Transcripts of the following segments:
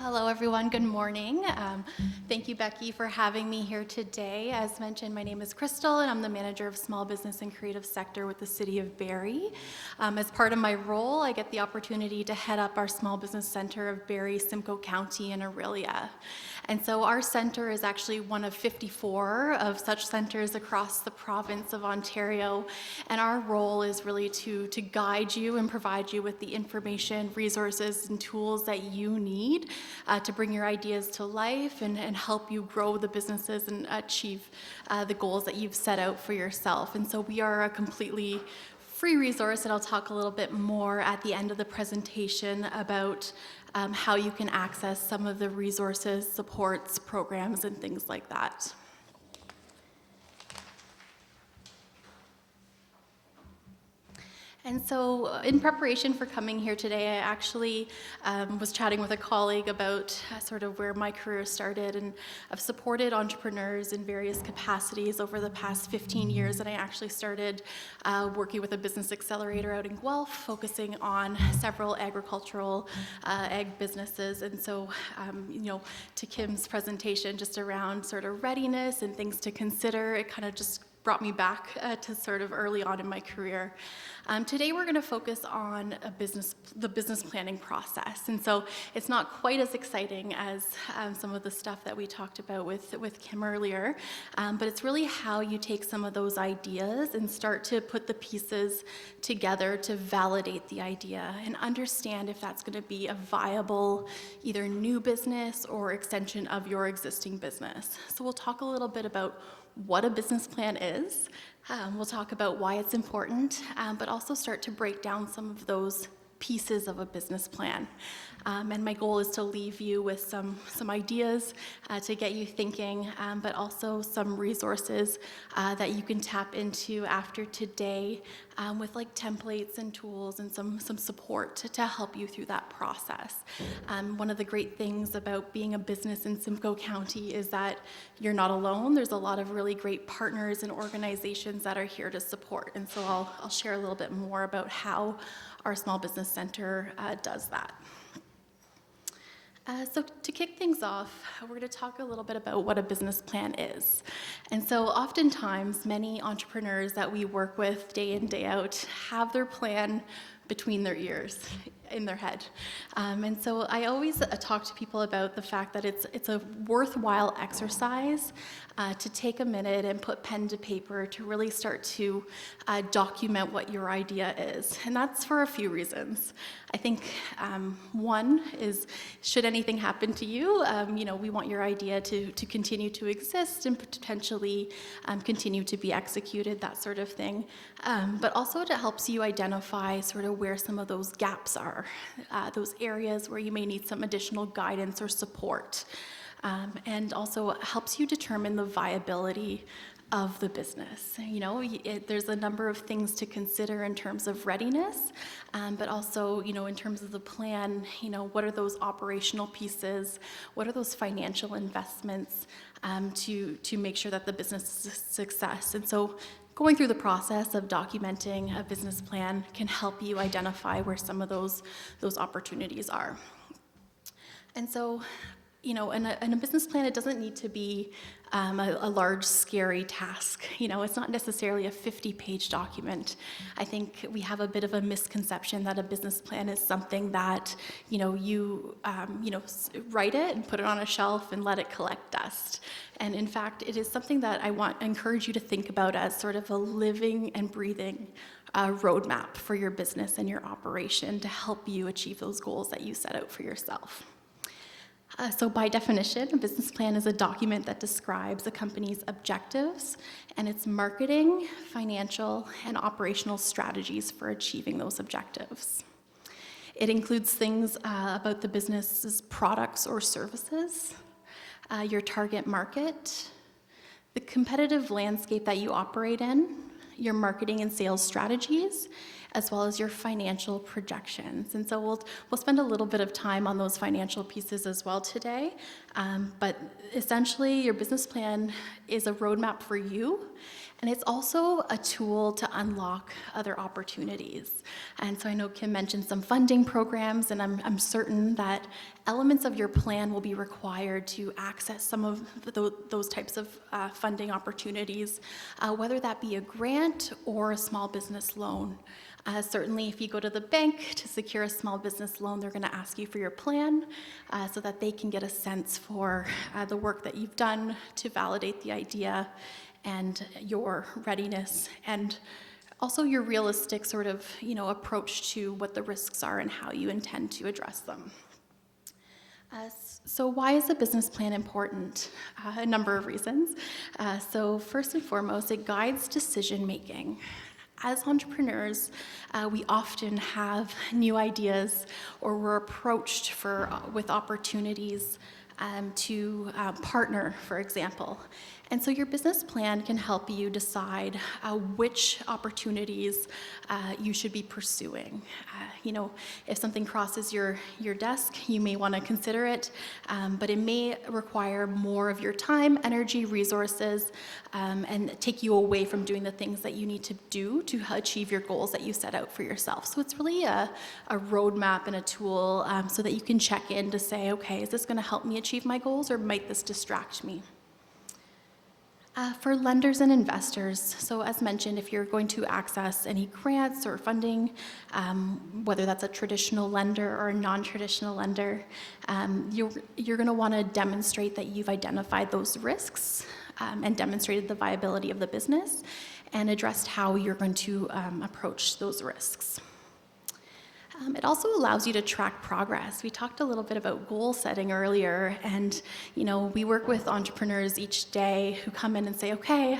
Hello, everyone. Good morning. Thank you, Becky, for having me here today. As mentioned, my name is Crystal, and I'm the manager of small business and creative sector with the City of Barrie. As part of my role, I get the opportunity to head up our Small Business Centre of Barrie, Simcoe County and Orillia. And so our center is actually one of 54 of such centers across the province of Ontario. And our role is really to guide you and provide you with the information, resources, and tools that you need to bring your ideas to life and help you grow the businesses and achieve the goals that you've set out for yourself. And so we are a completely free resource, and I'll talk a little bit more at the end of the presentation about how you can access some of the resources, supports, programs, and things like that. And so in preparation for coming here today, I actually was chatting with a colleague about sort of where my career started, and I've supported entrepreneurs in various capacities over the past 15 years, and I actually started working with a business accelerator out in Guelph, focusing on several agricultural ag businesses. And so, to Kim's presentation just around sort of readiness and things to consider, it kind of just brought me back to sort of early on in my career. Today we're going to focus on the business planning process, and so it's not quite as exciting as some of the stuff that we talked about with Kim earlier, but it's really how you take some of those ideas and start to put the pieces together to validate the idea and understand if that's going to be a viable either new business or extension of your existing business. So we'll talk a little bit about what a business plan is. We'll talk about why it's important, but also start to break down some of those pieces of a business plan. And my goal is to leave you with some ideas to get you thinking, but also some resources that you can tap into after today with like templates and tools and some support to help you through that process. One of the great things about being a business in Simcoe County is that you're not alone. There's a lot of really great partners and organizations that are here to support. And so I'll share a little bit more about how our Small Business Center does that. So to kick things off, we're going to talk a little bit about what a business plan is. And so oftentimes, many entrepreneurs that we work with day in, day out have their plan between their ears, in their head. And so I always talk to people about the fact that it's a worthwhile exercise to take a minute and put pen to paper to really start to document what your idea is. And that's for a few reasons. I think one is, should anything happen to you, we want your idea to continue to exist and potentially continue to be executed, that sort of thing. But also it helps you identify sort of where some of those gaps are, those areas where you may need some additional guidance or support. And also helps you determine the viability of the business. There's a number of things to consider in terms of readiness, but also, in terms of the plan, what are those operational pieces? What are those financial investments to make sure that the business is a success? And so going through the process of documenting a business plan can help you identify where some of those opportunities are. And so, in a business plan, it doesn't need to be a large, scary task. It's not necessarily a 50-page document. I think we have a bit of a misconception that a business plan is something that, you write it and put it on a shelf and let it collect dust. And in fact, it is something that I encourage you to think about as sort of a living and breathing roadmap for your business and your operation to help you achieve those goals that you set out for yourself. So by definition, a business plan is a document that describes a company's objectives and its marketing, financial, and operational strategies for achieving those objectives. It includes things about the business's products or services, your target market, the competitive landscape that you operate in, your marketing and sales strategies, as well as your financial projections. And so we'll spend a little bit of time on those financial pieces as well today. But essentially, your business plan is a roadmap for you, And it's also a tool to unlock other opportunities. And so I know Kim mentioned some funding programs, and I'm certain that elements of your plan will be required to access some of those types of funding opportunities, whether that be a grant or a small business loan. Certainly, if you go to the bank to secure a small business loan, they're going to ask you for your plan so that they can get a sense for the work that you've done to validate the idea and your readiness, and also your realistic sort of, approach to what the risks are and how you intend to address them. So why is a business plan important? A number of reasons. So first and foremost, it guides decision making. As entrepreneurs, we often have new ideas, or we're approached with opportunities to partner, for example. And so your business plan can help you decide which opportunities you should be pursuing. If something crosses your desk, you may want to consider it, but it may require more of your time, energy, resources, and take you away from doing the things that you need to do to achieve your goals that you set out for yourself. So it's really a roadmap and a tool so that you can check in to say, okay, is this going to help me achieve my goals, or might this distract me? For lenders and investors, so as mentioned, if you're going to access any grants or funding, whether that's a traditional lender or a non-traditional lender, you're going to want to demonstrate that you've identified those risks and demonstrated the viability of the business and addressed how you're going to approach those risks. It also allows you to track progress. We talked a little bit about goal setting earlier, and we work with entrepreneurs each day who come in and say, okay,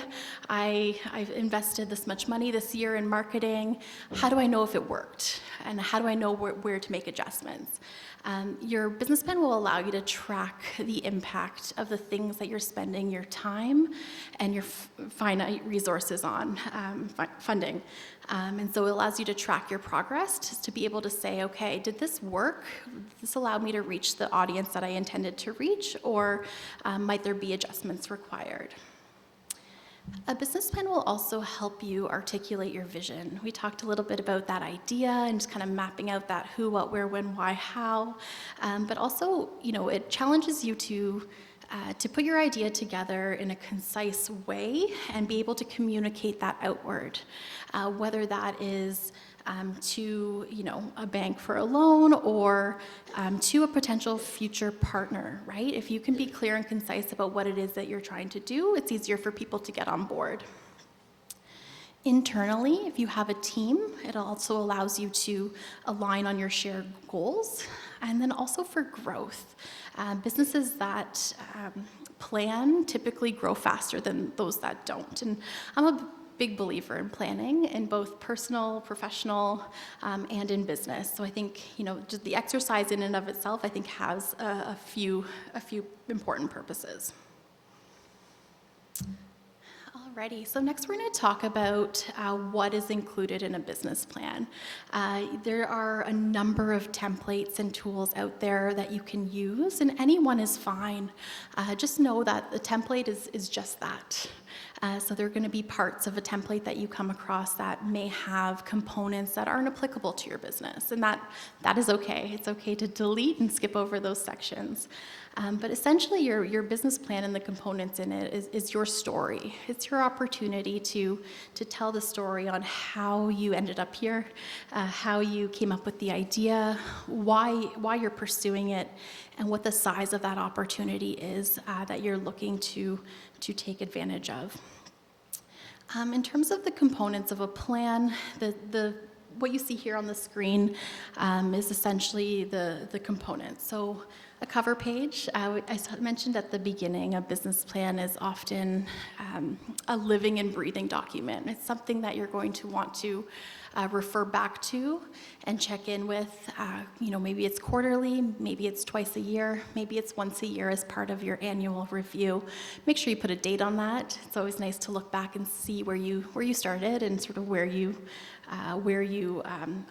I've invested this much money this year in marketing. How do I know if it worked? And how do I know where to make adjustments? Your business plan will allow you to track the impact of the things that you're spending your time and your finite resources on funding. And so it allows you to track your progress to be able to say, okay, did this work? Did this allow me to reach the audience that I intended to reach, or might there be adjustments required? A business plan will also help you articulate your vision. We talked a little bit about that idea and just kind of mapping out that who, what, where, when, why, how. But also, it challenges you to put your idea together in a concise way and be able to communicate that outward, whether that is to a bank for a loan, or to a potential future partner, right? If you can be clear and concise about what it is that you're trying to do, it's easier for people to get on board. Internally, if you have a team, it also allows you to align on your shared goals. And then also for growth. Businesses that plan typically grow faster than those that don't. And I'm a big believer in planning in both personal, professional, and in business. So I think, just the exercise in and of itself, I think has a few important purposes. Alrighty, so next we're going to talk about what is included in a business plan. There are a number of templates and tools out there that you can use, and any one is fine. Just know that the template is just that. So there are going to be parts of a template that you come across that may have components that aren't applicable to your business, and that is okay. It's okay to delete and skip over those sections. But essentially, your business plan and the components in it is your story. It's your opportunity to tell the story on how you ended up here, how you came up with the idea, why you're pursuing it, and what the size of that opportunity is that you're looking to take advantage of. In terms of the components of a plan, what you see here on the screen is essentially the components. So a cover page, I mentioned at the beginning, a business plan is often a living and breathing document. It's something that you're going to want to refer back to and check in with. Maybe it's quarterly, maybe it's twice a year, maybe it's once a year as part of your annual review. Make sure you put a date on that. It's always nice to look back and see where you started and sort of where you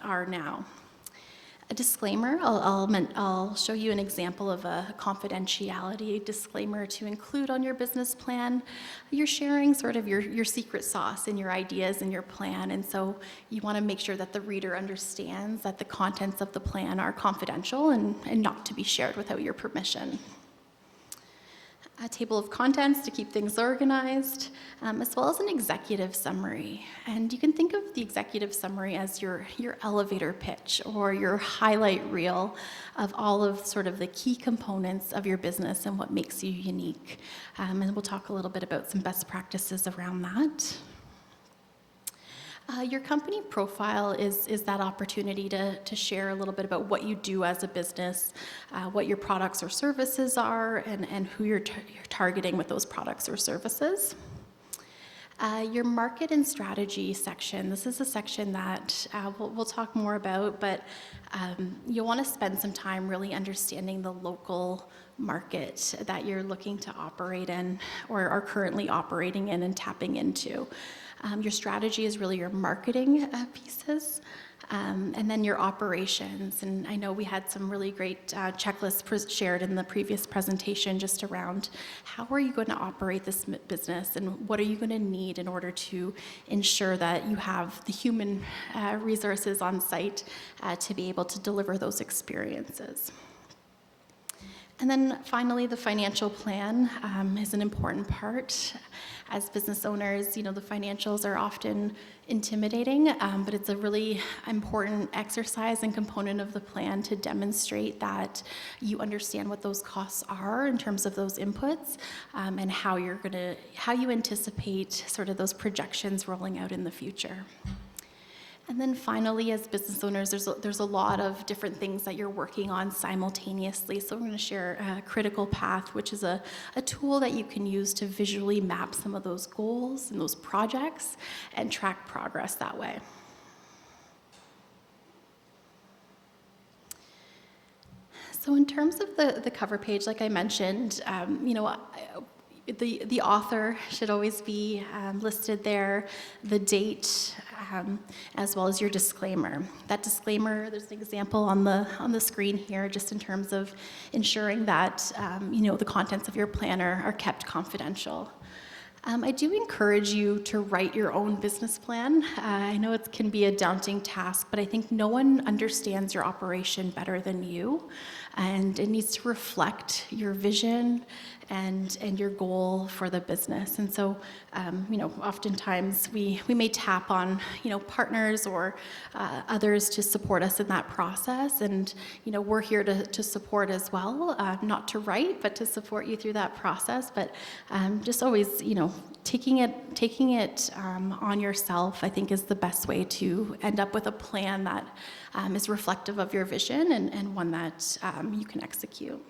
are now. A disclaimer, I'll show you an example of a confidentiality disclaimer to include on your business plan. You're sharing sort of your secret sauce and your ideas and your plan, and so you want to make sure that the reader understands that the contents of the plan are confidential and not to be shared without your permission. A table of contents to keep things organized, as well as an executive summary. And you can think of the executive summary as your elevator pitch or your highlight reel of all of sort of the key components of your business and what makes you unique. And we'll talk a little bit about some best practices around that. Your company profile is that opportunity to share a little bit about what you do as a business, what your products or services are, and who you're targeting with those products or services. Your market and strategy section, this is a section that we'll talk more about, but you'll want to spend some time really understanding the local market that you're looking to operate in or are currently operating in and tapping into. Your strategy is really your marketing pieces, and then your operations. And I know we had some really great checklists shared in the previous presentation just around how are you going to operate this business and what are you going to need in order to ensure that you have the human resources on site to be able to deliver those experiences. And then finally, the financial plan is an important part. As business owners, the financials are often intimidating, but it's a really important exercise and component of the plan to demonstrate that you understand what those costs are in terms of those inputs, and how you anticipate sort of those projections rolling out in the future. And then finally, as business owners, there's a lot of different things that you're working on simultaneously. So we're going to share a critical path, which is a tool that you can use to visually map some of those goals and those projects and track progress that way. So in terms of the cover page, like I mentioned, the author should always be listed there, the date, as well as your disclaimer. That disclaimer, there's an example on the screen here, just in terms of ensuring that the contents of your plan are kept confidential. I do encourage you to write your own business plan. I know it can be a daunting task, but I think no one understands your operation better than you, and it needs to reflect your vision and your goal for the business. And so, oftentimes we may tap on, partners or others to support us in that process. And, we're here to support as well, not to write, but to support you through that process. But just always, taking it on yourself, I think, is the best way to end up with a plan that is reflective of your vision and one that you can execute.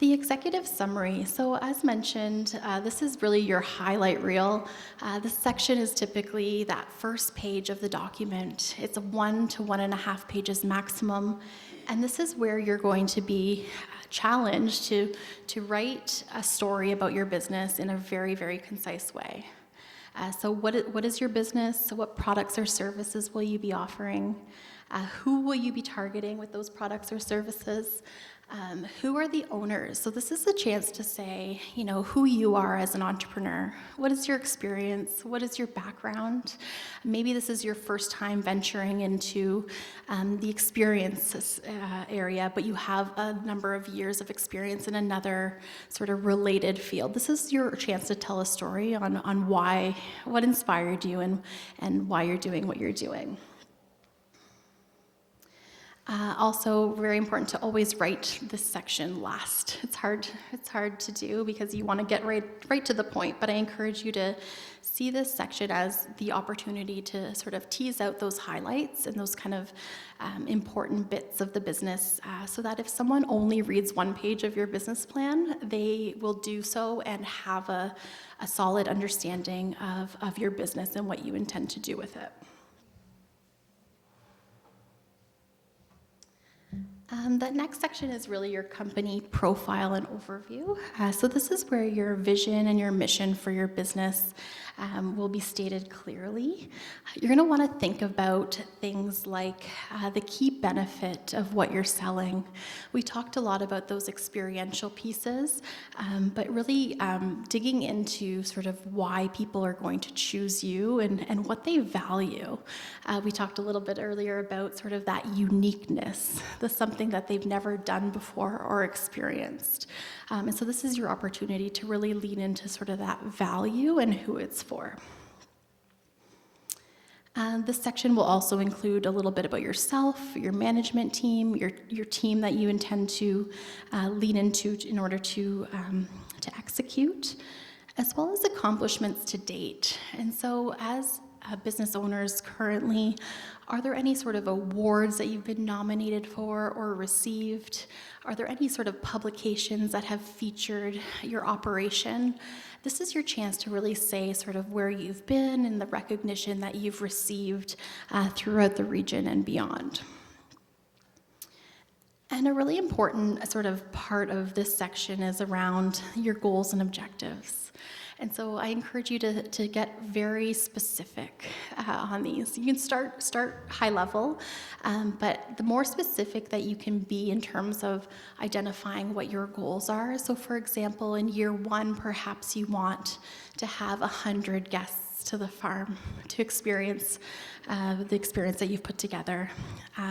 The executive summary. So as mentioned, this is really your highlight reel. This section is typically that first page of the document. It's 1 to 1.5 pages maximum. And this is where you're going to be challenged to write a story about your business in a very, very concise way. So what is your business? So what products or services will you be offering? Who will you be targeting with those products or services? Who are the owners? So this is a chance to say, who you are as an entrepreneur. What is your experience? What is your background? Maybe this is your first time venturing into the experience area, but you have a number of years of experience in another sort of related field. This is your chance to tell a story on what inspired you and why you're doing what you're doing. Also, very important to always write this section last. It's hard to do because you want to get right to the point, but I encourage you to see this section as the opportunity to sort of tease out those highlights and those kind of important bits of the business, so that if someone only reads one page of your business plan, they will do so and have a solid understanding of your business and what you intend to do with it. The next section is really your company profile and overview. So this is where your vision and your mission for your business will be stated clearly. You're going to want to think about things like the key benefit of what you're selling. We talked a lot about those experiential pieces, but really digging into sort of why people are going to choose you and what they value. We talked a little bit earlier about sort of that uniqueness, something that they've never done before or experienced. And so this is your opportunity to really lean into sort of that value and who it's for. This section will also include a little bit about yourself, your management team, your team that you intend to lean into in order to execute, as well as accomplishments to date. And so as business owners currently, are there any sort of awards that you've been nominated for or received? Are there any sort of publications that have featured your operation? This is your chance to really say sort of where you've been and the recognition that you've received throughout the region and beyond. And a really important sort of part of this section is around your goals and objectives. And so I encourage you to get very specific on these. You can start high level, but the more specific that you can be in terms of identifying what your goals are. So for example, in year 1, perhaps you want to have 100 guests to the farm to experience the experience that you've put together.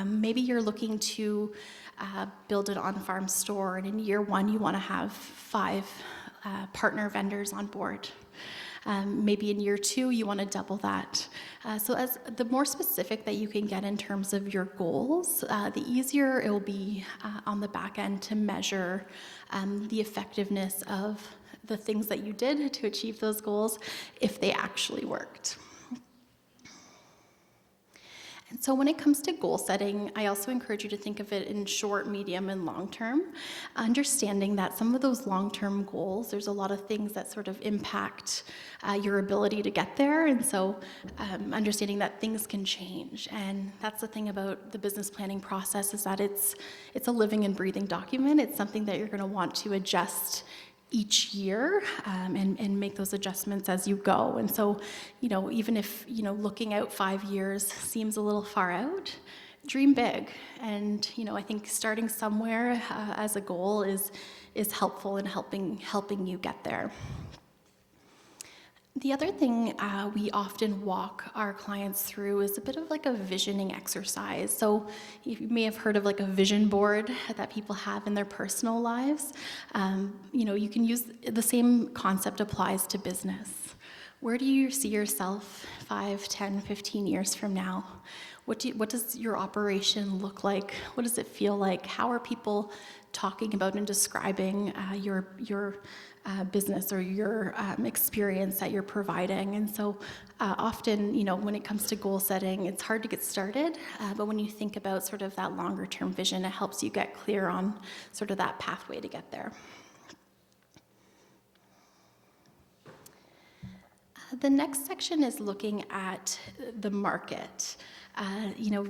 Maybe you're looking to build an on-farm store, and in year 1 you want to have 5 partner vendors on board. Maybe in year 2, you want to double that. So as the more specific that you can get in terms of your goals, the easier it will be on the back end to measure the effectiveness of the things that you did to achieve those goals, if they actually worked. And so when it comes to goal setting, I also encourage you to think of it in short, medium, and long term, understanding that some of those long-term goals, there's a lot of things that sort of impact your ability to get there, and so understanding that things can change. And that's the thing about the business planning process, is that it's a living and breathing document. It's something that you're going to want to adjust each year and make those adjustments as you go. And so, even if, looking out 5 years seems a little far out, dream big. And, I think starting somewhere as a goal is helpful in helping you get there. The other thing we often walk our clients through is a bit of like a visioning exercise. So you may have heard of like a vision board that people have in their personal lives. You can use the same concept applies to business. Where do you see yourself 5, 10, 15 years from now? What does your operation look like? What does it feel like? How are people talking about and describing your business or your experience that you're providing? And so often, when it comes to goal setting, it's hard to get started, but when you think about sort of that longer term vision, it helps you get clear on sort of that pathway to get there. The next section is looking at the market.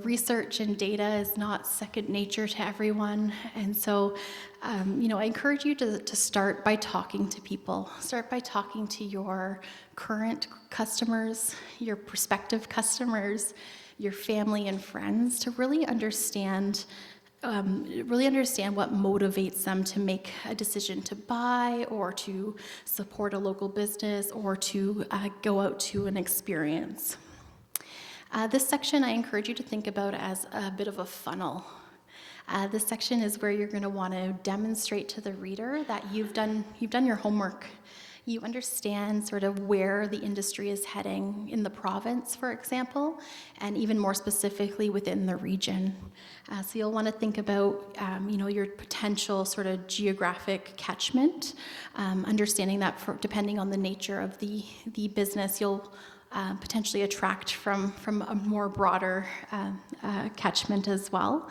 Research and data is not second nature to everyone. And so, I encourage you to start by talking to people. Start by talking to your current customers, your prospective customers, your family and friends, to really understand what motivates them to make a decision to buy or to support a local business or to go out to an experience. This section I encourage you to think about as a bit of a funnel. This section is where you're going to want to demonstrate to the reader that you've done your homework. You understand sort of where the industry is heading in the province, for example, and even more specifically within the region. So you'll want to think about, your potential sort of geographic catchment, understanding that depending on the nature of the business, you'll potentially attract from a more broader catchment as well.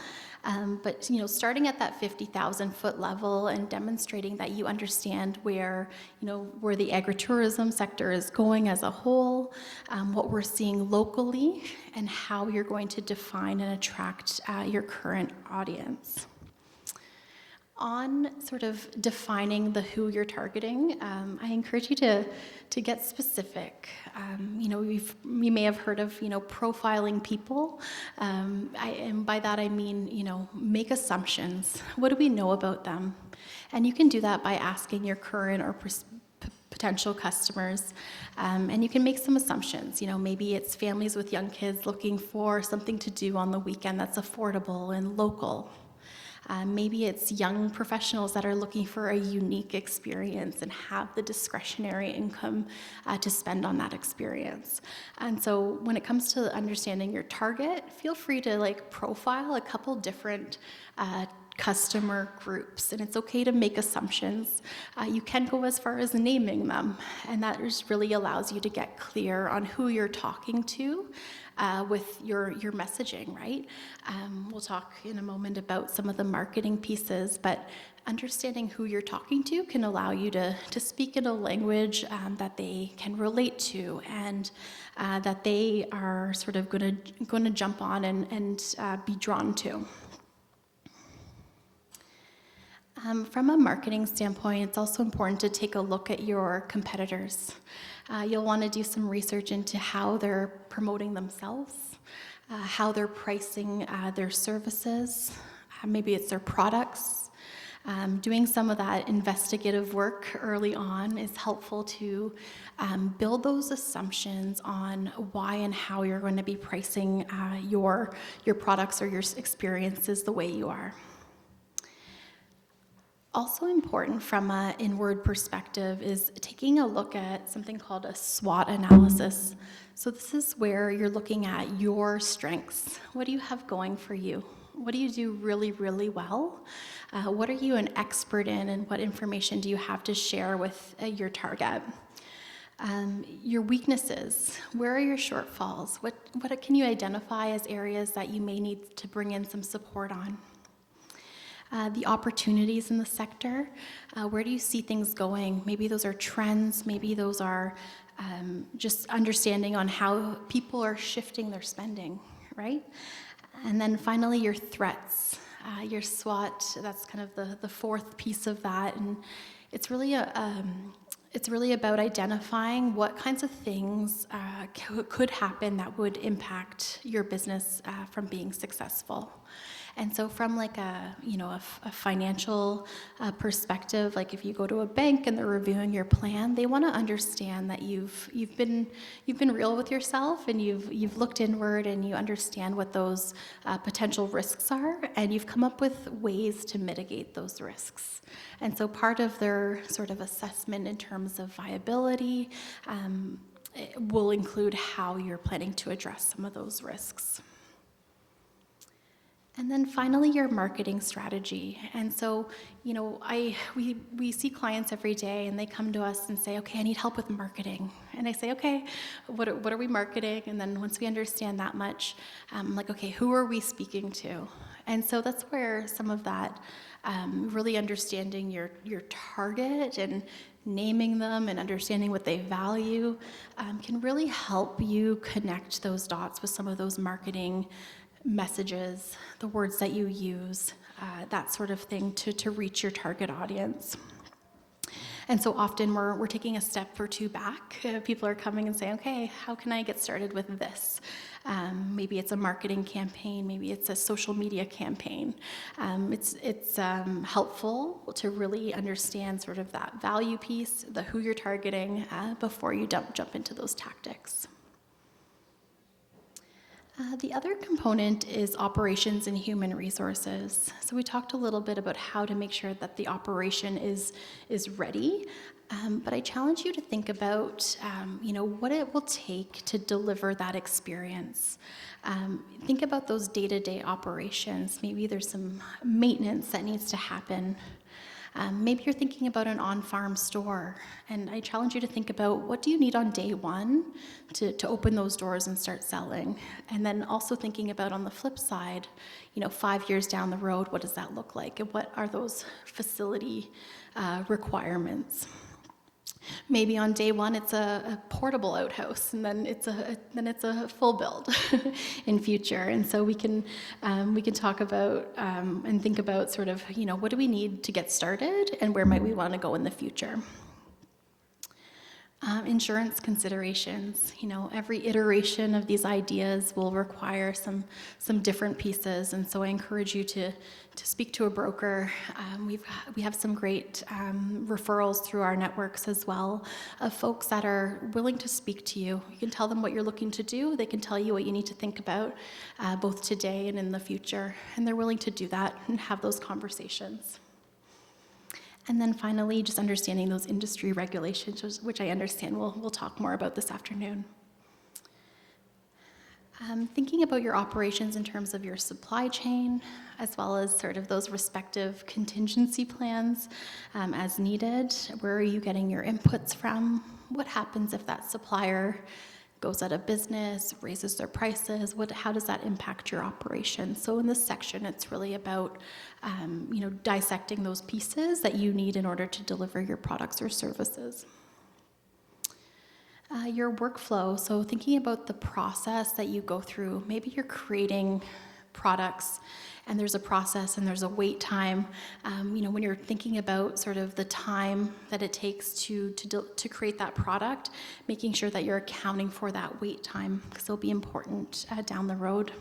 But starting at that 50,000 foot level and demonstrating that you understand where the agritourism sector is going as a whole, what we're seeing locally, and how you're going to define and attract your current audience. on sort of defining the who you're targeting, I encourage you to get specific. You may have heard of profiling people, and by that I mean make assumptions. What do we know about them? And you can do that by asking your current or potential customers, and you can make some assumptions. Maybe it's families with young kids looking for something to do on the weekend that's affordable and local. Maybe it's young professionals that are looking for a unique experience and have the discretionary income to spend on that experience. And so when it comes to understanding your target, feel free to profile a couple different customer groups, and it's okay to make assumptions. You can go as far as naming them, and that just really allows you to get clear on who you're talking to with your messaging, right? We'll talk in a moment about some of the marketing pieces, but understanding who you're talking to can allow you to speak in a language that they can relate to, and that they are sort of going to jump on and be drawn to. From a marketing standpoint, it's also important to take a look at your competitors. You'll want to do some research into how they're promoting themselves, how they're pricing their services, maybe it's their products. Doing some of that investigative work early on is helpful to build those assumptions on why and how you're going to be pricing your products or your experiences the way you are. Also important from an inward perspective is taking a look at something called a SWOT analysis. So this is where you're looking at your strengths. What do you have going for you? What do you do really, really well? What are you an expert in, and what information do you have to share with your target? Your weaknesses. Where are your shortfalls? What can you identify as areas that you may need to bring in some support on? The opportunities in the sector, where do you see things going? Maybe those are trends, maybe those are just understanding on how people are shifting their spending, right? And then finally, your threats, your SWOT, that's kind of the fourth piece of that, and it's really about identifying what kinds of things could happen that would impact your business from being successful. And so from a financial perspective, like if you go to a bank and they're reviewing your plan, they want to understand that you've been real with yourself, and you've looked inward, and you understand what those potential risks are, and you've come up with ways to mitigate those risks. And so part of their sort of assessment in terms of viability will include how you're planning to address some of those risks. And then finally, your marketing strategy. And so, we see clients every day, and they come to us and say, okay, I need help with marketing. And I say, okay, what are we marketing? And then once we understand that much, I'm like, okay, who are we speaking to? And so that's where some of that really understanding your target and naming them and understanding what they value can really help you connect those dots with some of those marketing messages, the words that you use, that sort of thing to reach your target audience. And so often we're taking a step or two back. People are coming and saying, okay, how can I get started with this? Maybe it's a marketing campaign, maybe it's a social media campaign. It's helpful to really understand sort of that value piece, the who you're targeting, before you jump into those tactics. The other component is operations and human resources. So we talked a little bit about how to make sure that the operation is ready, but I challenge you to think about what it will take to deliver that experience. Think about those day-to-day operations. Maybe there's some maintenance that needs to happen. Maybe you're thinking about an on-farm store, and I challenge you to think about what do you need on day one to open those doors and start selling, and then also thinking about on the flip side, 5 years down the road, what does that look like, and what are those facility requirements? Maybe on day one it's a portable outhouse, and then it's a full build in future. And so we can talk about and think about sort of, what do we need to get started, and where might we want to go in the future. Insurance considerations. Every iteration of these ideas will require some different pieces, and so I encourage you to speak to a broker. We have some great referrals through our networks as well of folks that are willing to speak to you. You can tell them what you're looking to do. They can tell you what you need to think about both today and in the future, and they're willing to do that and have those conversations. And then finally, just understanding those industry regulations, which I understand we'll talk more about this afternoon. Thinking about your operations in terms of your supply chain, as well as sort of those respective contingency plans as needed. Where are you getting your inputs from? What happens if that supplier goes out of business, raises their prices? How does that impact your operation? So in this section, it's really about dissecting those pieces that you need in order to deliver your products or services. Your workflow, so thinking about the process that you go through. Maybe you're creating products and there's a process and there's a wait time. When you're thinking about sort of the time that it takes to create that product, making sure that you're accounting for that wait time, because it'll be important down the road.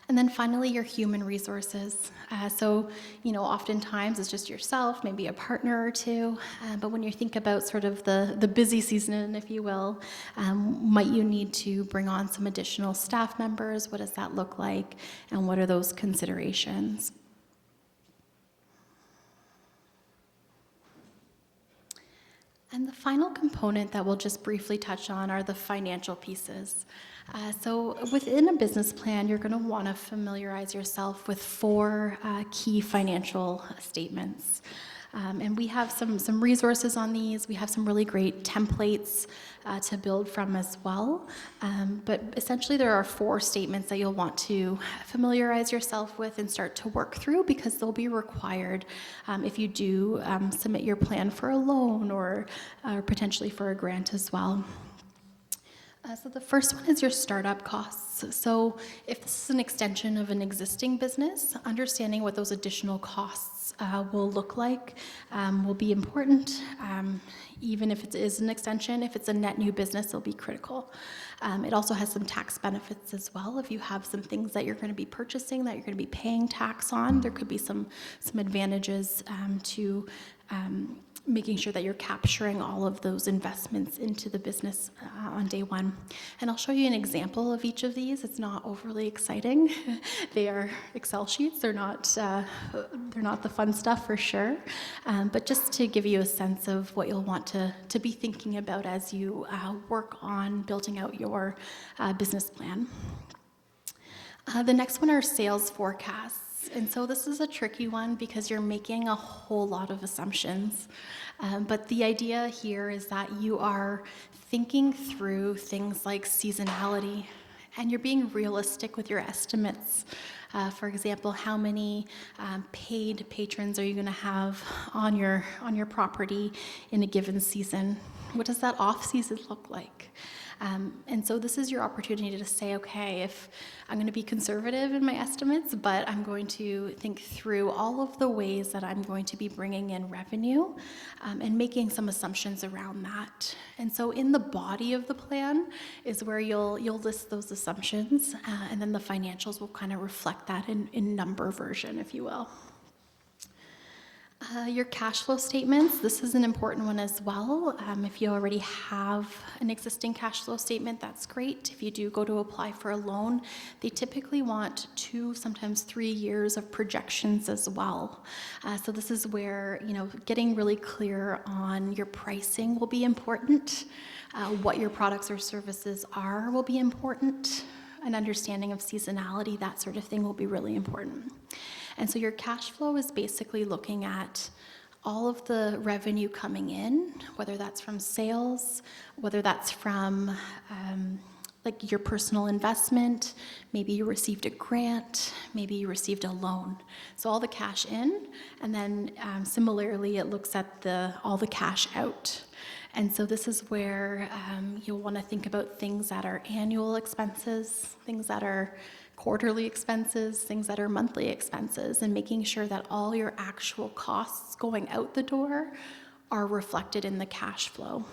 And then finally, your human resources. So oftentimes it's just yourself, maybe a partner or two. But when you think about sort of the busy season, if you will, might you need to bring on some additional staff members? What does that look like? And what are those considerations? And the final component that we'll just briefly touch on are the financial pieces. So within a business plan, you're going to want to familiarize yourself with 4 key financial statements. And we have some resources on these. We have some really great templates to build from as well. But essentially there are 4 statements that you'll want to familiarize yourself with and start to work through, because they'll be required if you do submit your plan for a loan or potentially for a grant as well. So the first one is your startup costs. So if this is an extension of an existing business, understanding what those additional costs will look like will be important. Even if it is an extension, if it's a net new business, it'll be critical. It also has some tax benefits as well. If you have some things that you're going to be purchasing that you're going to be paying tax on, there could be some advantages to making sure that you're capturing all of those investments into the business on day one. And I'll show you an example of each of these. It's not overly exciting. They are Excel sheets. They're not the fun stuff for sure. But just to give you a sense of what you'll want to be thinking about as you work on building out your business plan. The next one are sales forecasts. And so this is a tricky one because you're making a whole lot of assumptions. But the idea here is that you are thinking through things like seasonality, and you're being realistic with your estimates. For example, how many paid patrons are you going to have on your property in a given season? What does that off-season look like? And so this is your opportunity to say, okay, if I'm going to be conservative in my estimates, but I'm going to think through all of the ways that I'm going to be bringing in revenue and making some assumptions around that. And so in the body of the plan is where you'll list those assumptions, and then the financials will kind of reflect that in number version, if you will. Your cash flow statements, this is an important one as well. If you already have an existing cash flow statement, that's great. If you do go to apply for a loan, they typically want 2, sometimes 3 years of projections as well. So this is where, getting really clear on your pricing will be important. What your products or services are will be important. An understanding of seasonality, that sort of thing will be really important. And so your cash flow is basically looking at all of the revenue coming in, whether that's from sales, whether that's from like your personal investment, maybe you received a grant, maybe you received a loan. So all the cash in, and then similarly it looks at all the cash out. And so this is where you'll want to think about things that are annual expenses, things that are quarterly expenses, things that are monthly expenses, and making sure that all your actual costs going out the door are reflected in the cash flow.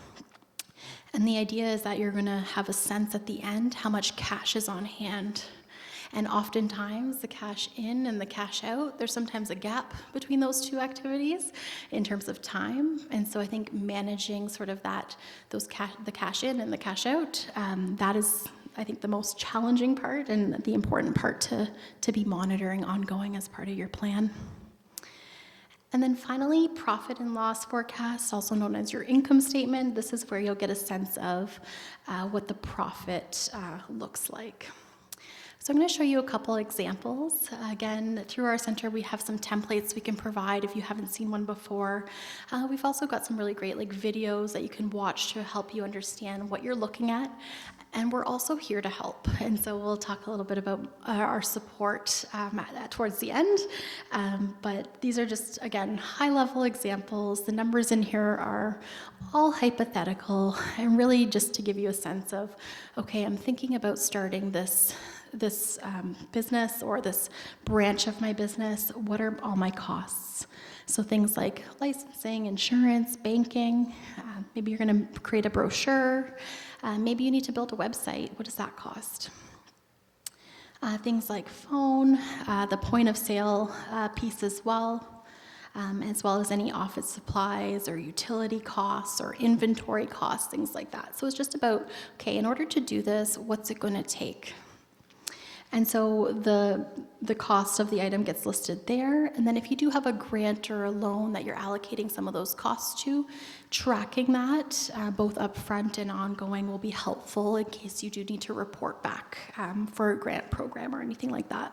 And the idea is that you're going to have a sense at the end how much cash is on hand. And oftentimes, the cash in and the cash out, there's sometimes a gap between those two activities in terms of time. And so I think managing sort of the cash in and the cash out, that is, I think, the most challenging part and the important part to be monitoring ongoing as part of your plan. And then finally, profit and loss forecast, also known as your income statement. This is where you'll get a sense of what the profit looks like. So I'm going to show you a couple examples. Again, through our center, we have some templates we can provide if you haven't seen one before. We've also got some really great videos that you can watch to help you understand what you're looking at. And we're also here to help. And so we'll talk a little bit about our support towards the end. But these are just, again, high-level examples. The numbers in here are all hypothetical and really just to give you a sense of, okay, I'm thinking about starting this business or this branch of my business. What are all my costs? So things like licensing, insurance, banking, maybe you're going to create a brochure, maybe you need to build a website. What does that cost? Things like phone, the point of sale piece as well as any office supplies or utility costs or inventory costs, things like that. So it's just about, okay, in order to do this, what's it going to take? And so the cost of the item gets listed there. And then if you do have a grant or a loan that you're allocating some of those costs to, tracking that both upfront and ongoing will be helpful in case you do need to report back for a grant program or anything like that.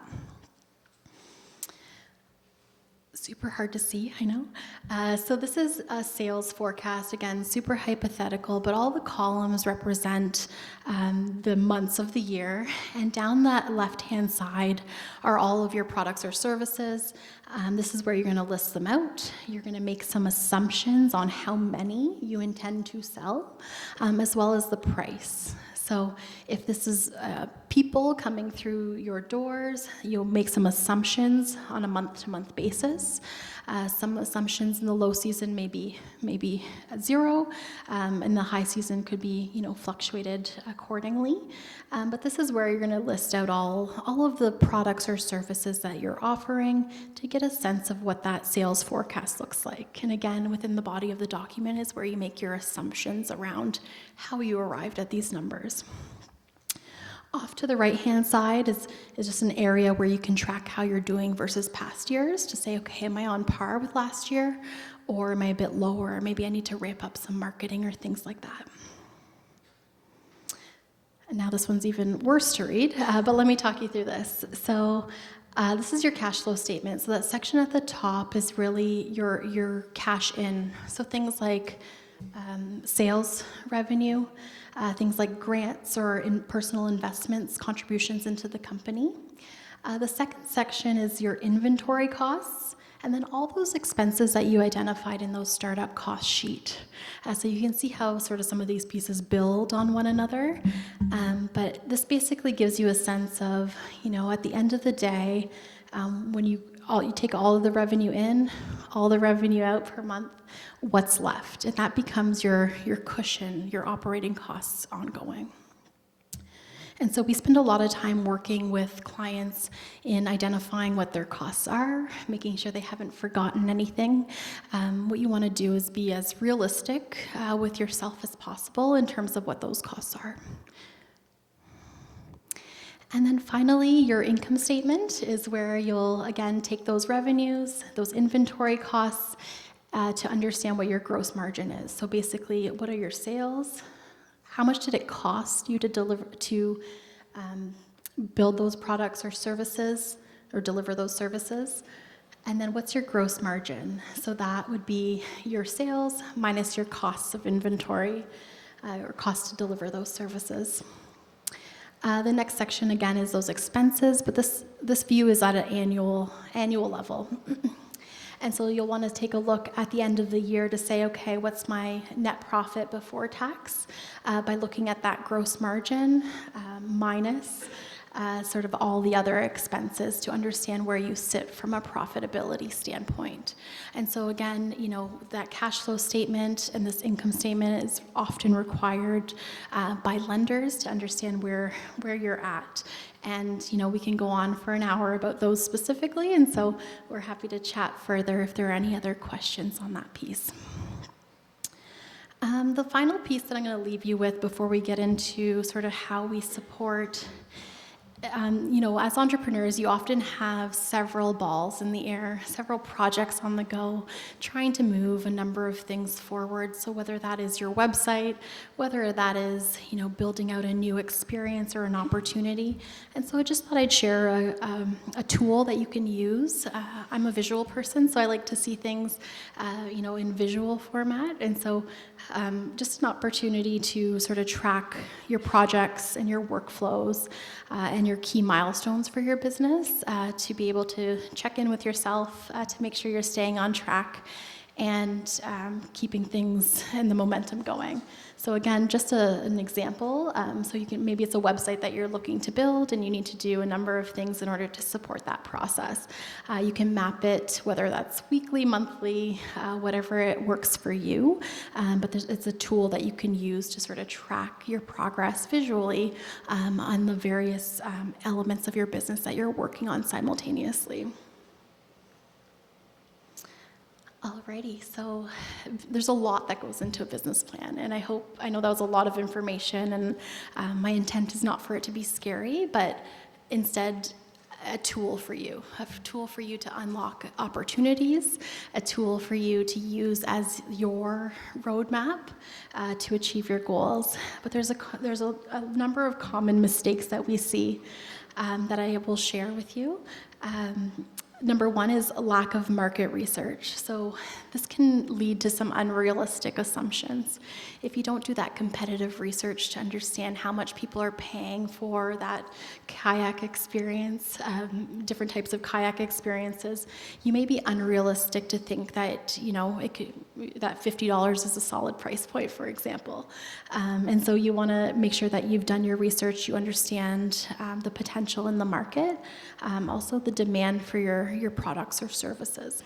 Super hard to see, I know. So this is a sales forecast, again, super hypothetical, but all the columns represent the months of the year. And down that left-hand side are all of your products or services. This is where you're going to list them out. You're going to make some assumptions on how many you intend to sell, as well as the price. So if this is people coming through your doors, you'll make some assumptions on a month-to-month basis. Some assumptions in the low season may be at zero, and the high season could be fluctuated accordingly. But this is where you're going to list out all of the products or services that you're offering to get a sense of what that sales forecast looks like. And again, within the body of the document is where you make your assumptions around how you arrived at these numbers. Off to the right-hand side is just an area where you can track how you're doing versus past years to say, okay, am I on par with last year, or am I a bit lower? Maybe I need to ramp up some marketing or things like that. And now this one's even worse to read, but let me talk you through this. So this is your cash flow statement. So that section at the top is really your cash in. So things like sales revenue, things like grants or personal investments, contributions into the company. The second section is your inventory costs, and then all those expenses that you identified in those startup cost sheet. So you can see how sort of some of these pieces build on one another, but this basically gives you a sense of, at the end of the day, when you take all of the revenue in, all the revenue out per month, what's left? And that becomes your cushion, your operating costs ongoing. And so we spend a lot of time working with clients in identifying what their costs are, making sure they haven't forgotten anything. What you want to do is be as realistic with yourself as possible in terms of what those costs are. And then finally, your income statement is where you'll, again, take those revenues, those inventory costs, to understand what your gross margin is. So basically, what are your sales? How much did it cost you to build those products or services, or deliver those services? And then what's your gross margin? So that would be your sales minus your costs of inventory, or cost to deliver those services. The next section, again, is those expenses, but this view is at an annual level. And so you'll want to take a look at the end of the year to say, okay, what's my net profit before tax, by looking at that gross margin minus sort of all the other expenses to understand where you sit from a profitability standpoint. And so again, that cash flow statement and this income statement is often required by lenders to understand where you're at. And we can go on for an hour about those specifically, and so we're happy to chat further if there are any other questions on that piece. The final piece that I'm going to leave you with before we get into sort of how we support, as entrepreneurs, you often have several balls in the air, several projects on the go, trying to move a number of things forward. So whether that is your website, whether that is, building out a new experience or an opportunity. And so I just thought I'd share a tool that you can use. I'm a visual person, so I like to see things, in visual format. And so just an opportunity to sort of track your projects and your workflows and your key milestones for your business, to be able to check in with yourself, to make sure you're staying on track and keeping things and the momentum going. So again, just an example. So you can, maybe it's a website that you're looking to build and you need to do a number of things in order to support that process. You can map it, whether that's weekly, monthly, whatever it works for you. But it's a tool that you can use to sort of track your progress visually on the various elements of your business that you're working on simultaneously. Alrighty, so there's a lot that goes into a business plan, and I know that was a lot of information, and my intent is not for it to be scary, but instead a tool for you to unlock opportunities, a tool for you to use as your roadmap to achieve your goals. But there's a number of common mistakes that we see that I will share with you. Number one is a lack of market research. So this can lead to some unrealistic assumptions. If you don't do that competitive research to understand how much people are paying for that kayak experience, different types of kayak experiences, you may be unrealistic to think that, that $50 is a solid price point, for example. And so you want to make sure that you've done your research, you understand the potential in the market, also the demand for your products or services.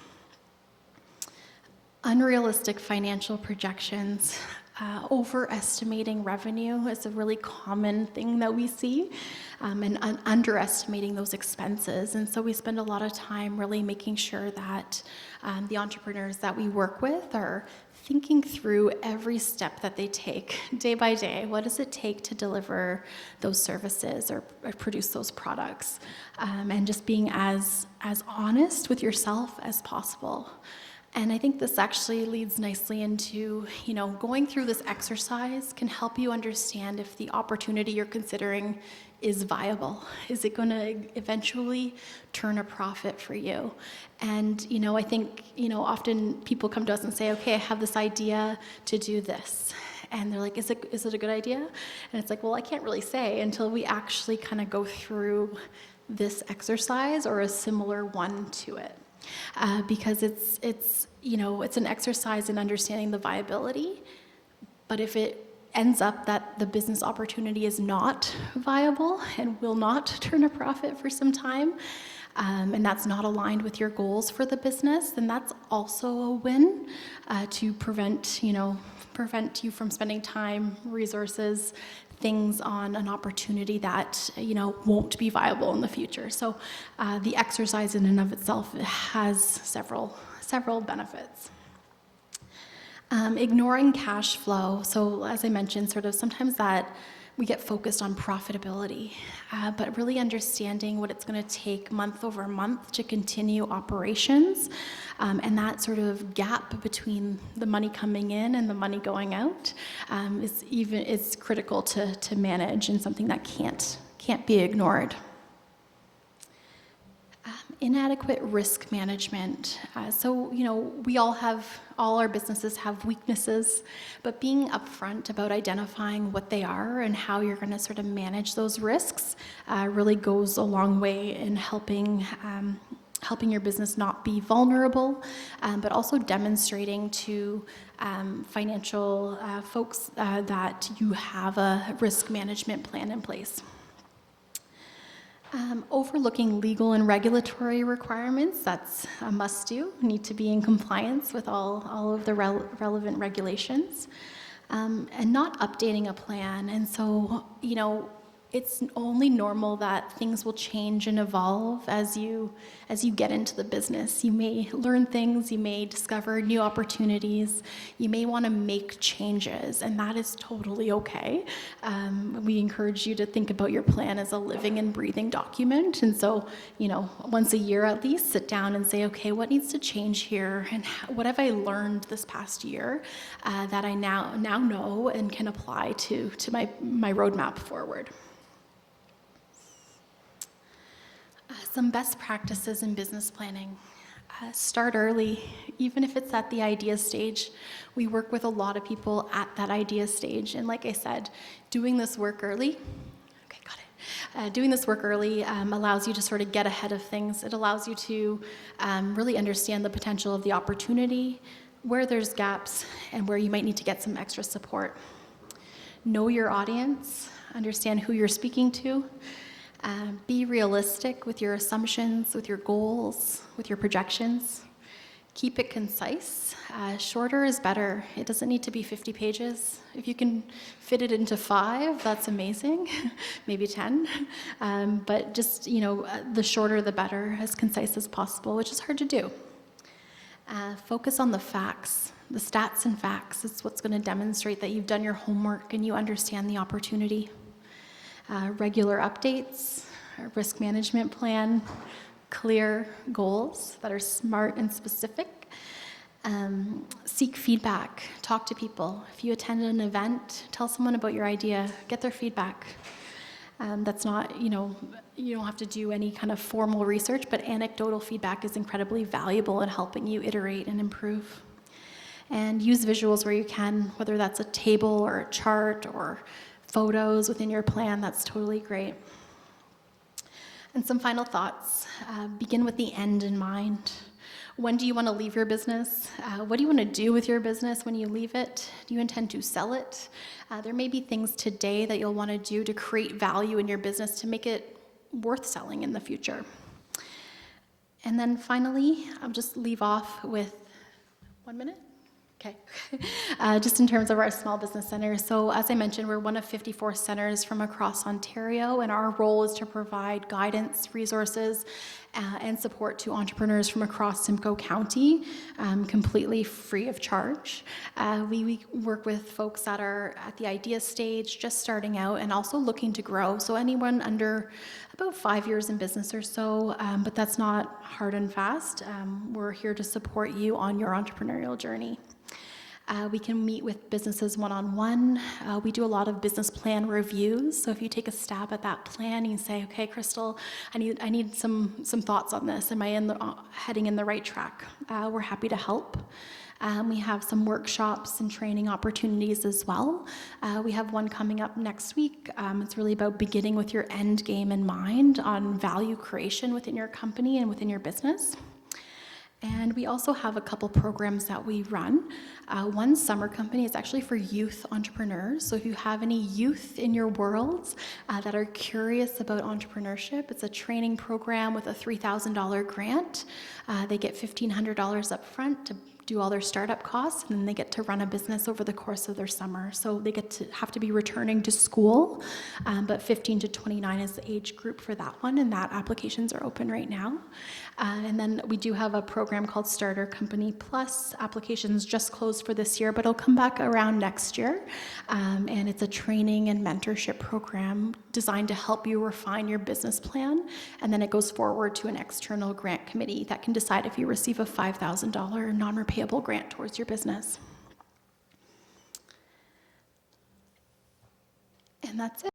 Unrealistic financial projections, overestimating revenue is a really common thing that we see, and underestimating those expenses. And so we spend a lot of time really making sure that the entrepreneurs that we work with are thinking through every step that they take day by day. What does it take to deliver those services or produce those products? And just being as honest with yourself as possible. And I think this actually leads nicely into, going through this exercise can help you understand if the opportunity you're considering is viable. Is it going to eventually turn a profit for you? And, I think, often people come to us and say, okay, I have this idea to do this. And they're like, is it a good idea? And it's like, well, I can't really say until we actually kind of go through this exercise or a similar one to it. Because it's an exercise in understanding the viability, but if it ends up that the business opportunity is not viable and will not turn a profit for some time, and that's not aligned with your goals for the business, then that's also a win to prevent you from spending time, resources, things on an opportunity that won't be viable in the future. So the exercise in and of itself has several benefits. Ignoring cash flow. So as I mentioned, sort of sometimes that we get focused on profitability, but really understanding what it's going to take month over month to continue operations, and that sort of gap between the money coming in and the money going out is critical to manage, and something that can't be ignored. Inadequate risk management. We all our businesses have weaknesses, but being upfront about identifying what they are and how you're going to sort of manage those risks really goes a long way in helping helping your business not be vulnerable, but also demonstrating to financial folks that you have a risk management plan in place. Overlooking legal and regulatory requirements, that's a must-do. Need to be in compliance with all of the relevant regulations. And not updating a plan. And so, it's only normal that things will change and evolve as you get into the business. You may learn things, you may discover new opportunities, you may want to make changes, and that is totally okay. We encourage you to think about your plan as a living and breathing document. And so, once a year at least, sit down and say, okay, what needs to change here, and what have I learned this past year that I now know and can apply to my roadmap forward. Some best practices in business planning. Start early, even if it's at the idea stage. We work with a lot of people at that idea stage, and like I said, doing this work early, doing this work early allows you to sort of get ahead of things. It allows you to really understand the potential of the opportunity, where there's gaps, and where you might need to get some extra support. Know your audience, understand who you're speaking to. Be realistic with your assumptions, with your goals, with your projections. Keep it concise. Shorter is better. It doesn't need to be 50 pages. If you can fit it into 5, that's amazing. Maybe 10. But just, the shorter the better, as concise as possible, which is hard to do. Focus on the facts, the stats and facts. It's what's going to demonstrate that you've done your homework and you understand the opportunity. Regular updates, a risk management plan, clear goals that are smart and specific. Seek feedback, talk to people. If you attend an event, tell someone about your idea, get their feedback. That's not, you don't have to do any kind of formal research, but anecdotal feedback is incredibly valuable in helping you iterate and improve. And use visuals where you can, whether that's a table or a chart or photos within your plan. That's totally great. And some final thoughts. Begin with the end in mind. When do you want to leave your business? What do you want to do with your business when you leave it? Do you intend to sell it? There may be things today that you'll want to do to create value in your business to make it worth selling in the future. And then finally, I'll just leave off with 1 minute. Okay. Just in terms of our small business centers. So as I mentioned, we're one of 54 centers from across Ontario, and our role is to provide guidance, resources, and support to entrepreneurs from across Simcoe County, completely free of charge. We work with folks that are at the idea stage, just starting out, and also looking to grow. So anyone under about 5 years in business or so, but that's not hard and fast. We're here to support you on your entrepreneurial journey. We can meet with businesses one-on-one. We do a lot of business plan reviews. So if you take a stab at that plan, you say, okay, Crystal, I need some thoughts on this. Am I heading in the right track? We're happy to help. We have some workshops and training opportunities as well. We have one coming up next week. It's really about beginning with your end game in mind on value creation within your company and within your business. And we also have a couple programs that we run. One summer company is actually for youth entrepreneurs. So if you have any youth in your world that are curious about entrepreneurship, it's a training program with a $3,000 grant. They get $1,500 up front to do all their startup costs, and then they get to run a business over the course of their summer. So they have to be returning to school, but 15 to 29 is the age group for that one, and that applications are open right now. And then we do have a program called Starter Company Plus. Applications just closed for this year, but it'll come back around next year. And it's a training and mentorship program designed to help you refine your business plan, and then it goes forward to an external grant committee that can decide if you receive a $5,000 non-repayable grant towards your business. And that's it.